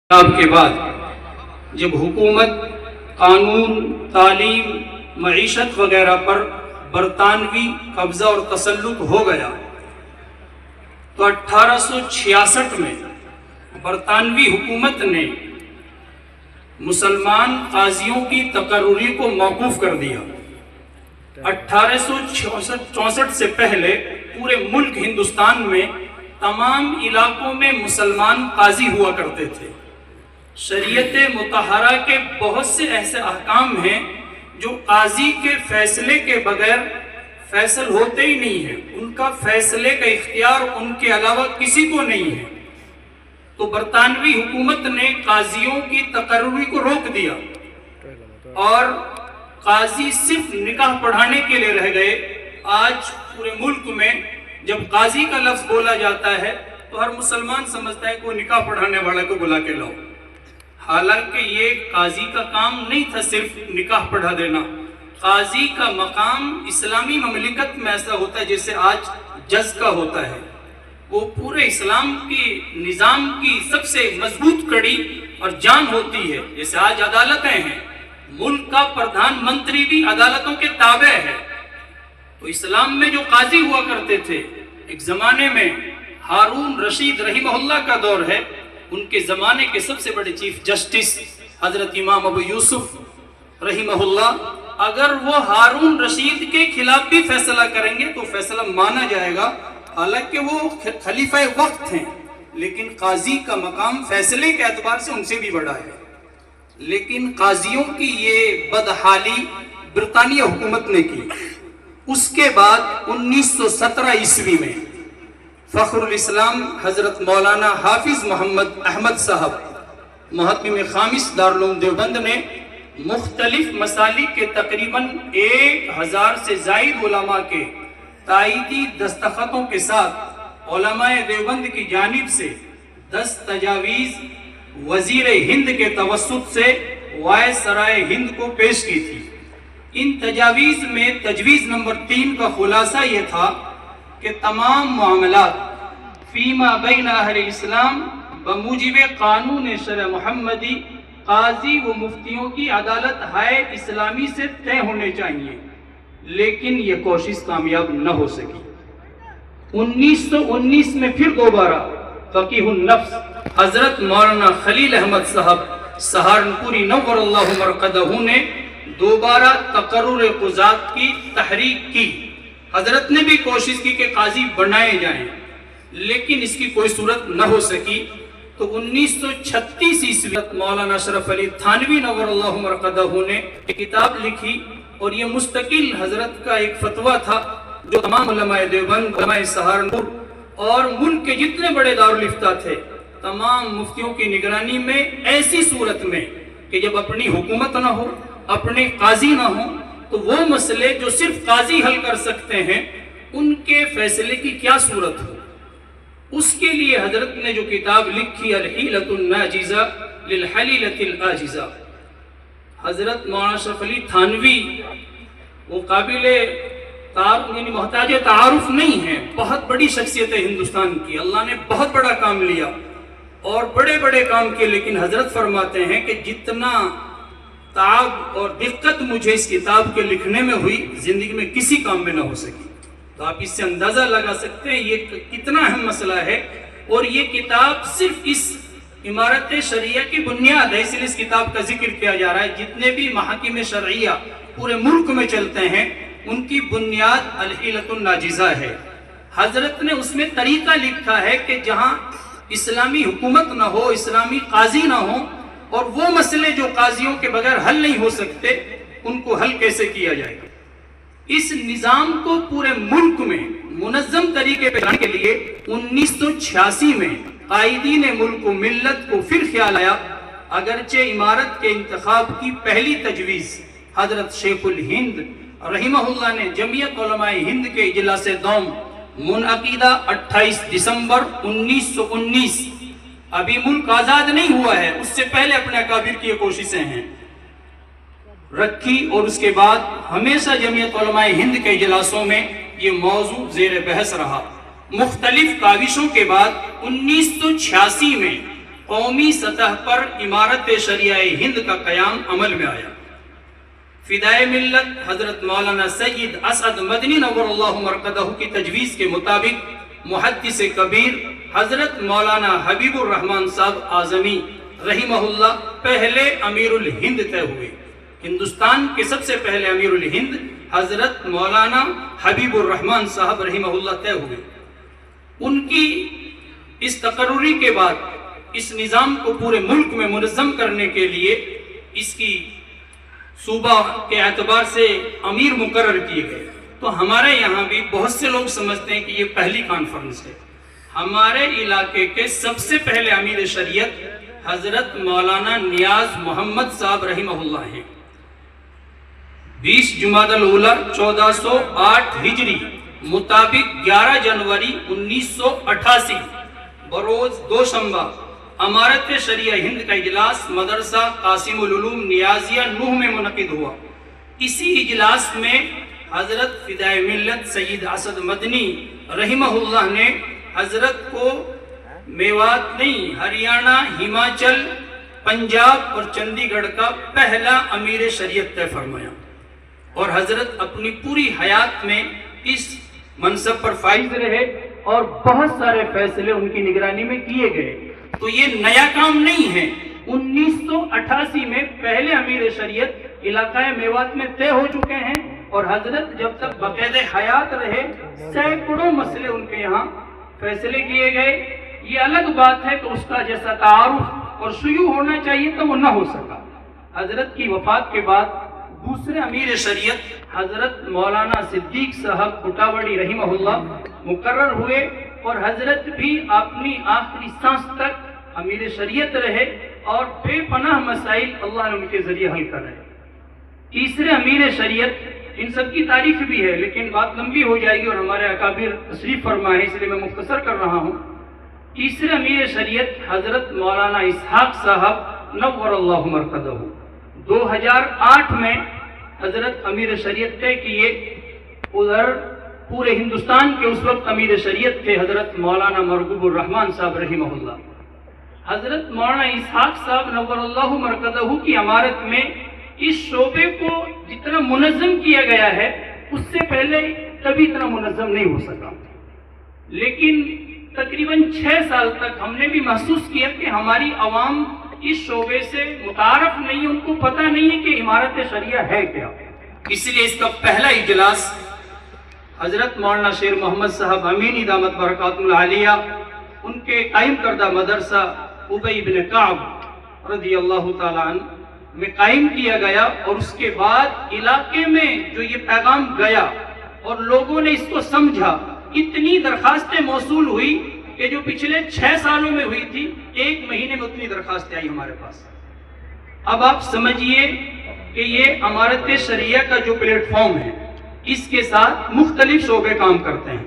کے بعد جب حکومت، قانون، تعلیم، معیشت وغیرہ پر برطانوی قبضہ اور تسلط ہو گیا تو 1866 میں برطانوی حکومت نے مسلمان قاضیوں کی تقرری کو موقوف کر دیا۔ 1864 سے پہلے پورے ملک ہندوستان میں تمام علاقوں میں مسلمان قاضی ہوا کرتے تھے۔ شریعت مطہرہ کے بہت سے ایسے احکام ہیں جو قاضی کے فیصلے کے بغیر فیصل ہوتے ہی نہیں ہیں، ان کا فیصلے کا اختیار ان کے علاوہ کسی کو نہیں ہے۔ تو برطانوی حکومت نے قاضیوں کی تقرری کو روک دیا اور قاضی صرف نکاح پڑھانے کے لیے رہ گئے۔ آج پورے ملک میں جب قاضی کا لفظ بولا جاتا ہے تو ہر مسلمان سمجھتا ہے کہ وہ نکاح پڑھانے والے کو بلا کے لاؤ، حالانکہ یہ قاضی کا کام نہیں تھا صرف نکاح پڑھا دینا۔ قاضی کا مقام اسلامی مملکت میں ایسا ہوتا ہے جیسے آج جج کا ہوتا ہے، وہ پورے اسلام کی نظام کی سب سے مضبوط کڑی اور جان ہوتی ہے۔ جیسے آج عدالتیں ہیں، ملک کا پردھان منتری بھی عدالتوں کے تابع ہے۔ تو اسلام میں جو قاضی ہوا کرتے تھے، ایک زمانے میں ہارون رشید رحمہ اللہ کا دور ہے، ان کے زمانے کے سب سے بڑے چیف جسٹس حضرت امام ابو یوسف رحمہ اللہ، اگر وہ ہارون رشید کے خلاف بھی فیصلہ کریں گے تو فیصلہ مانا جائے گا، حالانکہ وہ خلیفہ وقت ہیں، لیکن قاضی کا مقام فیصلے کے اعتبار سے ان سے بھی بڑا ہے۔ لیکن قاضیوں کی یہ بدحالی برطانیہ حکومت نے کی۔ اس کے بعد 1917 عیسوی میں فخر الاسلام حضرت مولانا حافظ محمد احمد صاحب محتمم خامس دارالعلوم دیوبند نے مختلف مسالک کے تقریباً 1000 سے زائد علماء کے تائیدی دستخطوں کے ساتھ علماء دیوبند کی جانب سے 10 تجاویز وزیر ہند کے توسط سے وائسرائے ہند کو پیش کی تھی۔ ان تجاویز میں تجویز نمبر 3 کا خلاصہ یہ تھا کہ تمام معاملات فیما بین اہل اسلام بموجب قانون شرع محمدی قاضی و مفتیوں کی عدالت ہائے اسلامی سے طے ہونے چاہیے، لیکن یہ کوشش کامیاب نہ ہو سکی۔ 1919 میں پھر دوبارہ فقیہ النفس حضرت مولانا خلیل احمد صاحب سہارنپوری نور اللہ مرقدہ نے دوبارہ تقرر قضات کی تحریک کی۔ حضرت نے بھی کوشش کی کہ قاضی بنائے جائیں، لیکن اس کی کوئی صورت نہ ہو سکی۔ تو 1936 عیسوی مولانا اشرف علی تھانوی نور اللہ مرقدہ نے ایک کتاب لکھی، اور یہ مستقل حضرت کا ایک فتویٰ تھا جو تمام علماء دیوبند، علماء سہارنپور اور ملک کے جتنے بڑے دارالافتاء تھے تمام مفتیوں کی نگرانی میں ایسی صورت میں کہ جب اپنی حکومت نہ ہو، اپنے قاضی نہ ہوں، تو وہ مسئلے جو صرف قاضی حل کر سکتے ہیں ان کے فیصلے کی کیا صورت ہو۔ اس کے لیے حضرت نے جو کتاب لکھی الحیلۃ الناجزہ للحلیلۃ العاجزہ، حضرت مولانا اشرف علی تھانوی وہ قابل یعنی محتاج تعارف نہیں ہے، بہت بڑی شخصیت ہے ہندوستان کی، اللہ نے بہت بڑا کام لیا اور بڑے بڑے کام کیے، لیکن حضرت فرماتے ہیں کہ جتنا تعب اور دقت مجھے اس کتاب کے لکھنے میں ہوئی زندگی میں کسی کام میں نہ ہو سکی۔ تو آپ اس سے اندازہ لگا سکتے ہیں یہ کتنا اہم مسئلہ ہے، اور یہ کتاب صرف اس عمارت شرعیہ کی بنیاد ہے، اس لیے اس کتاب کا ذکر کیا جا رہا ہے۔ جتنے بھی محاکم شرعیہ پورے ملک میں چلتے ہیں ان کی بنیاد الحیلۃ الناجزہ ہے۔ حضرت نے اس میں طریقہ لکھا ہے کہ جہاں اسلامی حکومت نہ ہو، اسلامی قاضی نہ ہو، اور وہ مسئلے جو قاضیوں کے بغیر حل نہیں ہو سکتے ان کو حل کیسے کیا جائے گا۔ اس نظام کو پورے ملک میں منظم طریقے پہ لانے کے لیے 1986 میں قائدین ملک و ملت کو پھر خیال آیا، اگرچہ عمارت کے انتخاب کی پہلی تجویز حضرت شیخ الہند رحمہ اللہ نے جمعیت علماء ہند کے اجلاس دوم منعقدہ 28 دسمبر 1919، ابھی ملک آزاد نہیں ہوا ہے، اس سے پہلے اپنے اکابر کی یہ کوششیں ہیں، رکھی، اور اس کے بعد ہمیشہ جمعیت علماء ہند کے اجلاسوں میں یہ موضوع زیر بحث رہا۔ مختلف کاوشوں کے بعد 1986 میں قومی سطح پر امارت شریعہ ہند کا قیام عمل میں آیا۔ فدائے ملت حضرت مولانا سید اسعد مدنی نور اللہ مرقدہ کی تجویز کے مطابق محدث کبیر حضرت مولانا حبیب الرحمن صاحب اعظمی رحمہ اللہ پہلے امیر الہند طے ہوئے۔ ہندوستان کے سب سے پہلے امیر الہند حضرت مولانا حبیب الرحمن صاحب رحمہ اللہ طے ہوئے۔ ان کی اس تقرری کے بعد اس نظام کو پورے ملک میں منظم کرنے کے لیے اس کی صوبہ کے اعتبار سے امیر مقرر کیے گئے۔ تو ہمارے یہاں بھی بہت سے لوگ سمجھتے ہیں کہ یہ پہلی کانفرنس ہے۔ ہمارے علاقے کے سب سے پہلے امیر شریعت حضرت مولانا نیاز محمد صاحب رحمہ اللہ ہیں۔ 20 جمادی الاولیٰ 1408 ہجری مطابق 11 جنوری 1988 بروز دوشنبہ امارت شریعہ ہند کا اجلاس مدرسہ قاسم العلوم نیازیہ نوح میں منعقد ہوا۔ اسی اجلاس میں حضرت فدائے ملت سید اسعد مدنی رحمہ اللہ نے حضرت کو میوات نہیں، ہریانہ، ہماچل، پنجاب اور چندی گڑھ کا پہلا امیر شریعت طے فرمایا، اور حضرت اپنی پوری حیات میں اس منصب پر فائز رہے اور بہت سارے فیصلے ان کی نگرانی میں کیے گئے۔ تو یہ نیا کام نہیں ہے۔ 1988 میں پہلے امیر شریعت علاقہ میوات میں طے ہو چکے ہیں، اور حضرت جب تک بقید حیات رہے سینکڑوں مسئلے ان کے یہاں فیصلے کیے گئے۔ یہ الگ بات ہے کہ اس کا جیسا تعارف اور شیوع ہونا چاہیے تو وہ نہ ہو سکا۔ حضرت کی وفات کے بعد دوسرے امیر شریعت حضرت مولانا صدیق صاحب کٹاوڑی رحمہ اللہ مقرر ہوئے، اور حضرت بھی اپنی آخری سانس تک امیر شریعت رہے اور بے پناہ مسائل اللہ نے ان کے ذریعے حل کرے۔ تیسرے امیر شریعت ان سب کی تعریف بھی ہے، لیکن بات لمبی ہو جائے گی اور ہمارے اکابر تشریف فرما ہے، اس لیے میں مختصر کر رہا ہوں۔ تیسرے امیر شریعت حضرت مولانا اسحاق صاحب نور اللہ مرقدہ 2008 میں حضرت امیر شریعت طے کیے۔ ادھر پورے ہندوستان کے اس وقت امیر شریعت تھے حضرت مولانا مرغوب الرحمن صاحب رحمہ اللہ۔ حضرت مولانا اسحاق صاحب نور اللہ مرقدہ کی امارت میں اس شعبے کو جتنا منظم کیا گیا ہے اس سے پہلے کبھی اتنا منظم نہیں ہو سکا، لیکن تقریباً 6 سال تک ہم نے بھی محسوس کیا کہ ہماری عوام اس شعبے سے متعارف نہیں، ان کو پتہ نہیں ہے کہ امارت شریعہ ہے کیا۔ اس لیے اس کا پہلا اجلاس حضرت مولانا شیر محمد صاحب امینی دامت برکاتہ العالیہ ان کے قائم کردہ مدرسہ ابی بن کعب رضی اللہ تعالیٰ عنہ میں قائم کیا گیا، اور اس کے بعد علاقے میں جو یہ پیغام گیا اور لوگوں نے اس کو سمجھا، اتنی درخواستیں موصول ہوئی کہ جو پچھلے 6 سالوں میں ہوئی تھی 1 مہینے میں اتنی درخواستیں آئی ہمارے پاس۔ اب آپ سمجھئے کہ یہ امارت شریعہ کا جو پلیٹ فارم ہے اس کے ساتھ مختلف شعبے کام کرتے ہیں۔